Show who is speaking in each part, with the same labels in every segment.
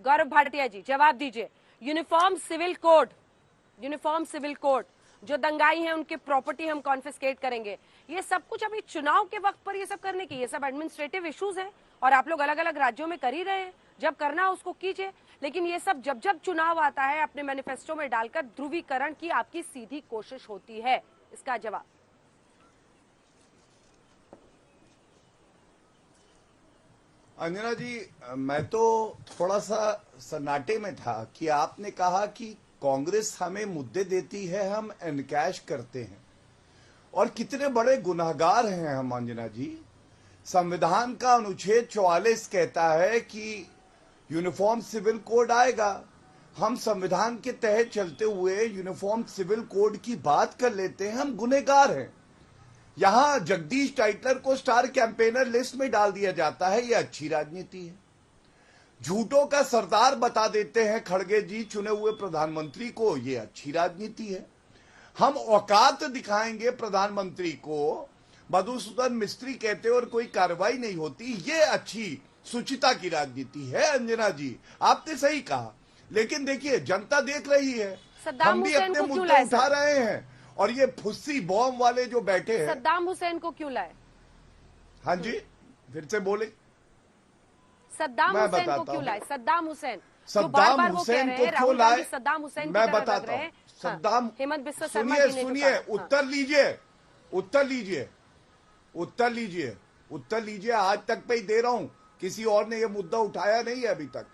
Speaker 1: गौरव भाटिया जी जवाब दीजिए। Uniform civil code जो दंगाई हैं उनके प्रॉपर्टी हम कॉन्फिस्केट करेंगे, ये सब कुछ अभी चुनाव के वक्त पर ये सब करने की, ये सब एडमिनिस्ट्रेटिव इश्यूज हैं और आप लोग अलग अलग राज्यों में कर ही रहे हैं। जब करना हो उसको कीजिए, लेकिन ये सब जब जब चुनाव आता है अपने मैनिफेस्टो में डालकर ध्रुवीकरण की आपकी सीधी कोशिश होती है। इसका जवाब।
Speaker 2: अंजना जी, मैं तो थोड़ा सा सन्नाटे में था कि आपने कहा कि कांग्रेस हमें मुद्दे देती है, हम एनकैश करते हैं, और कितने बड़े गुनाहगार हैं हम। अंजना जी, संविधान का अनुच्छेद 44 कहता है कि यूनिफॉर्म सिविल कोड आएगा। हम संविधान के तहत चलते हुए यूनिफॉर्म सिविल कोड की बात कर लेते हैं, हम गुनहगार हैं। यहां जगदीश टाइटलर को स्टार कैंपेनर लिस्ट में डाल दिया जाता है, यह अच्छी राजनीति है। झूठों का सरदार बता देते हैं खड़गे जी चुने हुए प्रधानमंत्री को, यह अच्छी राजनीति है। हम औकात दिखाएंगे प्रधानमंत्री को, मधुसूदन मिस्त्री कहते और कोई कार्रवाई नहीं होती, ये अच्छी सुचिता की राजनीति है। अंजना जी, आपने सही कहा, लेकिन देखिए जनता देख रही है, हम भी अपने मुद्दे उठा रहे हैं, और ये फुस्सी बॉम्ब वाले जो बैठे हैं।
Speaker 1: सद्दाम हुसैन को क्यों लाए?
Speaker 2: हाँ जी, फिर से बोले।
Speaker 1: सद्दाम हुसैन को क्यों लाए?
Speaker 2: सद्दाम हुसैन को क्यों लाए?
Speaker 1: सद्दाम हुसैन
Speaker 2: मैं बताता हूँ। सद्दाम,
Speaker 1: हेमंत बिस्वा शर्मा जी ने
Speaker 2: सुनिए, उत्तर लीजिए, आज तक पे ही दे रहा हूं, किसी और ने ये मुद्दा उठाया नहीं है अभी तक।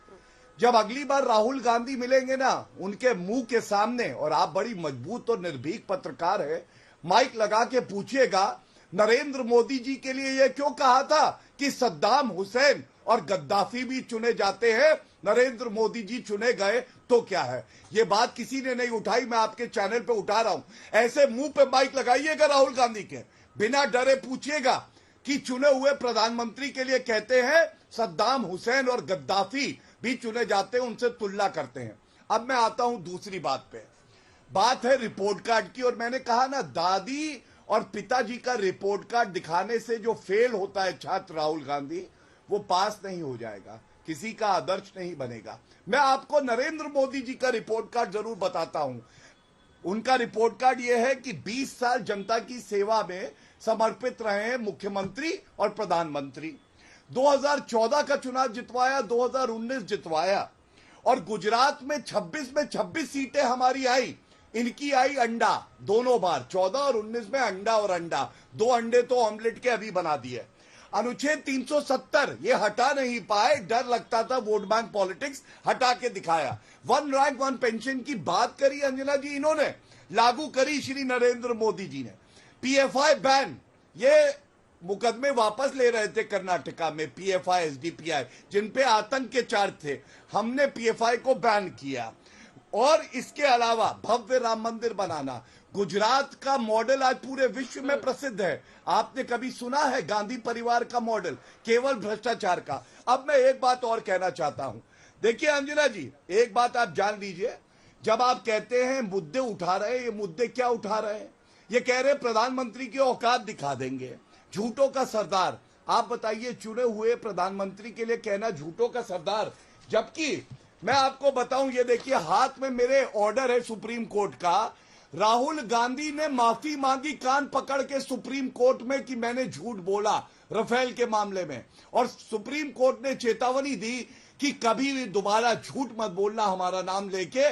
Speaker 2: जब अगली बार राहुल गांधी मिलेंगे ना, उनके मुंह के सामने, और आप बड़ी मजबूत और निर्भीक पत्रकार है, माइक लगा के पूछिएगा नरेंद्र मोदी जी के लिए ये क्यों कहा था कि सद्दाम हुसैन और गद्दाफी भी चुने जाते हैं, नरेंद्र मोदी जी चुने गए तो क्या है? ये बात किसी ने नहीं उठाई, मैं आपके चैनल पे उठा रहा हूं। ऐसे मुंह पे माइक लगाइएगा राहुल गांधी के, बिना डरे पूछिएगा कि चुने हुए प्रधानमंत्री के लिए कहते हैं सद्दाम हुसैन और गद्दाफी भी चुने जाते हैं, उनसे तुलना करते हैं। अब मैं आता हूं दूसरी बात पे, बात है रिपोर्ट कार्ड की। और मैंने कहा ना, दादी और पिताजी का रिपोर्ट कार्ड दिखाने से जो फेल होता है छात्र राहुल गांधी, वो पास नहीं हो जाएगा, किसी का आदर्श नहीं बनेगा। मैं आपको नरेंद्र मोदी जी का रिपोर्ट कार्ड जरूर बताता हूं। उनका रिपोर्ट कार्ड यह है कि 20 साल जनता की सेवा में समर्पित रहे हैं मुख्यमंत्री और प्रधानमंत्री। 2014 का चुनाव जितवाया, 2019 जितवाया, और गुजरात में 26 सीटें हमारी आई, इनकी आई अंडा दोनों बार, 14 और 19 में अंडा और अंडा, 2 अंडे तो ऑमलेट के अभी बना दिए। अनुच्छेद 370 ये हटा नहीं पाए, डर लगता था वोट बैंक पॉलिटिक्स, हटा के दिखाया। 1 रैंक 1 पेंशन की बात करी अंजना जी, इन्होंने लागू करी श्री नरेंद्र मोदी जी ने। पीएफआई बैन, ये मुकदमे वापस ले रहे थे कर्नाटका में, पीएफआई एसडीपीआई जिन पे आतंक के चार्ज थे, हमने पीएफआई को बैन किया। और इसके अलावा भव्य राम मंदिर बनाना, गुजरात का मॉडल आज पूरे विश्व में प्रसिद्ध है। आपने कभी सुना है गांधी परिवार का मॉडल? केवल भ्रष्टाचार का। अब मैं एक बात और कहना चाहता हूं, देखिए अंजना जी, एक बात आप जान लीजिए, जब आप कहते हैं मुद्दे उठा रहे हैं, ये मुद्दे क्या उठा रहे हैं? ये कह रहे प्रधानमंत्री की औकात दिखा देंगे, झूठों का सरदार। आप बताइए, चुने हुए प्रधानमंत्री के लिए कहना झूठों का सरदार, जबकि मैं आपको बताऊं, ये देखिए हाथ में मेरे ऑर्डर है सुप्रीम कोर्ट का। राहुल गांधी ने माफी मांगी कान पकड़ के सुप्रीम कोर्ट में कि मैंने झूठ बोला राफेल के मामले में, और सुप्रीम कोर्ट ने चेतावनी दी कि कभी भी दोबारा झूठ मत बोलना हमारा नाम लेके,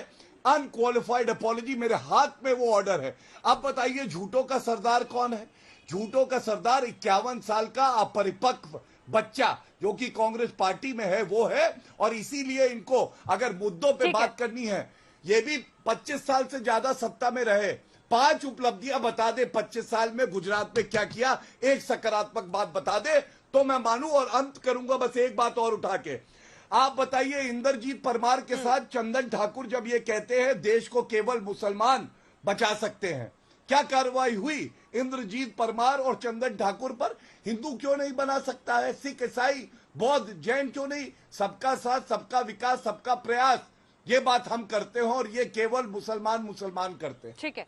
Speaker 2: अनक्वालिफाइड अपॉलॉजी। मेरे हाथ में वो ऑर्डर है। अब बताइए झूठों का सरदार कौन है? झूठों का सरदार 51 साल का अपरिपक्व बच्चा जो कि कांग्रेस पार्टी में है, वो है। और इसीलिए इनको अगर मुद्दों पे बात करनी है, ये भी 25 साल से ज्यादा सत्ता में रहे, 5 उपलब्धियां बता दे 25 साल में गुजरात में क्या किया, एक सकारात्मक बात बता दे तो मैं मानूं। और अंत करूंगा बस एक बात और उठा के, आप बताइए इंद्रजीत परमार के साथ चंदन ठाकुर जब ये कहते हैं देश को केवल मुसलमान बचा सकते हैं, क्या कार्रवाई हुई इंद्रजीत परमार और चंदन ठाकुर पर? हिंदू क्यों नहीं बना सकता है? सिख, ईसाई, बौद्ध, जैन क्यों नहीं? सबका साथ, सबका विकास, सबका प्रयास, ये बात हम करते हो, और ये केवल मुसलमान करते हैं।
Speaker 1: ठीक है।